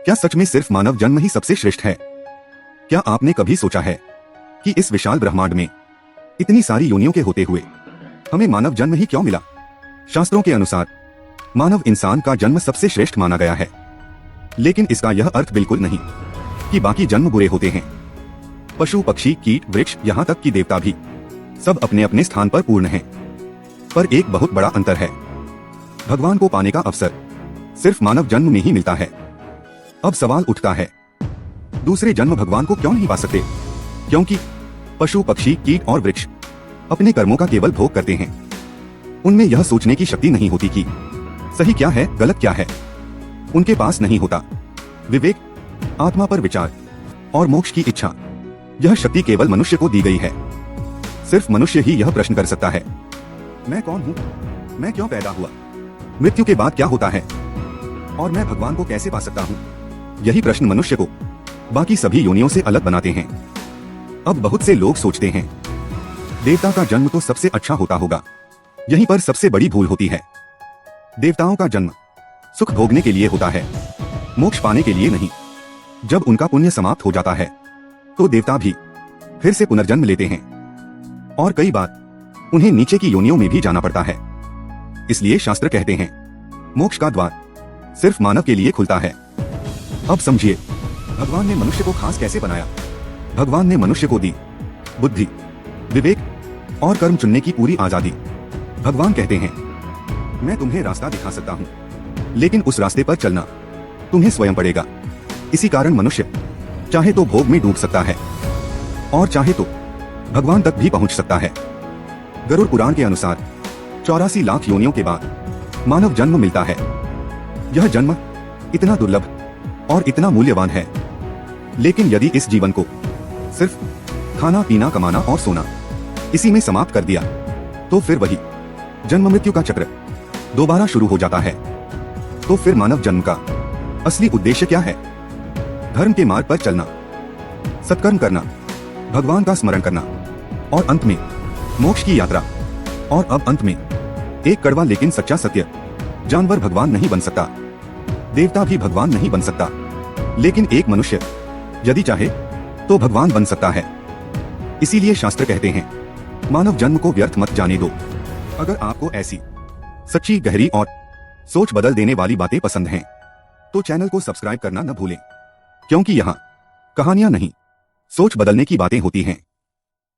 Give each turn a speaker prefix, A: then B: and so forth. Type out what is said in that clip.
A: क्या सच में सिर्फ मानव जन्म ही सबसे श्रेष्ठ है? क्या आपने कभी सोचा है कि इस विशाल ब्रह्मांड में इतनी सारी योनियों के होते हुए हमें मानव जन्म ही क्यों मिला? शास्त्रों के अनुसार मानव इंसान का जन्म सबसे श्रेष्ठ माना गया है, लेकिन इसका यह अर्थ बिल्कुल नहीं कि बाकी जन्म बुरे होते हैं। पशु, पक्षी, कीट, वृक्ष, यहाँ तक कि देवता भी सब अपने अपने स्थान पर पूर्ण हैं। पर एक बहुत बड़ा अंतर है, भगवान को पाने का अवसर सिर्फ मानव जन्म में ही मिलता है। अब सवाल उठता है, दूसरे जन्म भगवान को क्यों नहीं पा सकते? क्योंकि पशु, पक्षी, कीट और वृक्ष अपने कर्मों का केवल भोग करते हैं। उनमें यह सोचने की शक्ति नहीं होती कि सही क्या है, गलत क्या है। उनके पास नहीं होता विवेक, आत्मा पर विचार और मोक्ष की इच्छा। यह शक्ति केवल मनुष्य को दी गई है। सिर्फ मनुष्य ही यह प्रश्न कर सकता है, मैं कौन हूँ? मैं क्यों पैदा हुआ? मृत्यु के बाद क्या होता है? और मैं भगवान को कैसे पा सकता हूँ? यही प्रश्न मनुष्य को बाकी सभी योनियों से अलग बनाते हैं। अब बहुत से लोग सोचते हैं, देवता का जन्म तो सबसे अच्छा होता होगा। यहीं पर सबसे बड़ी भूल होती है। देवताओं का जन्म सुख भोगने के लिए होता है, मोक्ष पाने के लिए नहीं। जब उनका पुण्य समाप्त हो जाता है तो देवता भी फिर से पुनर्जन्म लेते हैं, और कई बार उन्हें नीचे की योनियों में भी जाना पड़ता है। इसलिए शास्त्र कहते हैं, मोक्ष का द्वार सिर्फ मानव के लिए खुलता है। अब समझिए, भगवान ने मनुष्य को खास कैसे बनाया। भगवान ने मनुष्य को दी बुद्धि, विवेक और कर्म चुनने की पूरी आजादी। भगवान कहते हैं, मैं तुम्हें रास्ता दिखा सकता हूँ, लेकिन उस रास्ते पर चलना तुम्हें स्वयं पड़ेगा। इसी कारण मनुष्य चाहे तो भोग में डूब सकता है और चाहे तो भगवान तक भी पहुंच सकता है। गरुड़ पुराण के अनुसार 84 लाख योनियों के बाद मानव जन्म मिलता है। यह जन्म इतना दुर्लभ और इतना मूल्यवान है, लेकिन यदि इस जीवन को सिर्फ खाना, पीना, कमाना और सोना इसी में समाप्त कर दिया तो फिर वही जन्म मृत्यु का चक्र दोबारा शुरू हो जाता है। तो फिर मानव जन्म का असली उद्देश्य क्या है? धर्म के मार्ग पर चलना, सत्कर्म करना, भगवान का स्मरण करना और अंत में मोक्ष की यात्रा। और अब अंत में एक कड़वा लेकिन सच्चा सत्य, जानवर भगवान नहीं बन सकता, देवता भी भगवान नहीं बन सकता, लेकिन एक मनुष्य यदि चाहे तो भगवान बन सकता है। इसीलिए शास्त्र कहते हैं, मानव जन्म को व्यर्थ मत जाने दो। अगर आपको ऐसी सच्ची, गहरी और सोच बदल देने वाली बातें पसंद हैं तो चैनल को सब्सक्राइब करना न भूलें, क्योंकि यहाँ कहानियां नहीं, सोच बदलने की बातें होती हैं।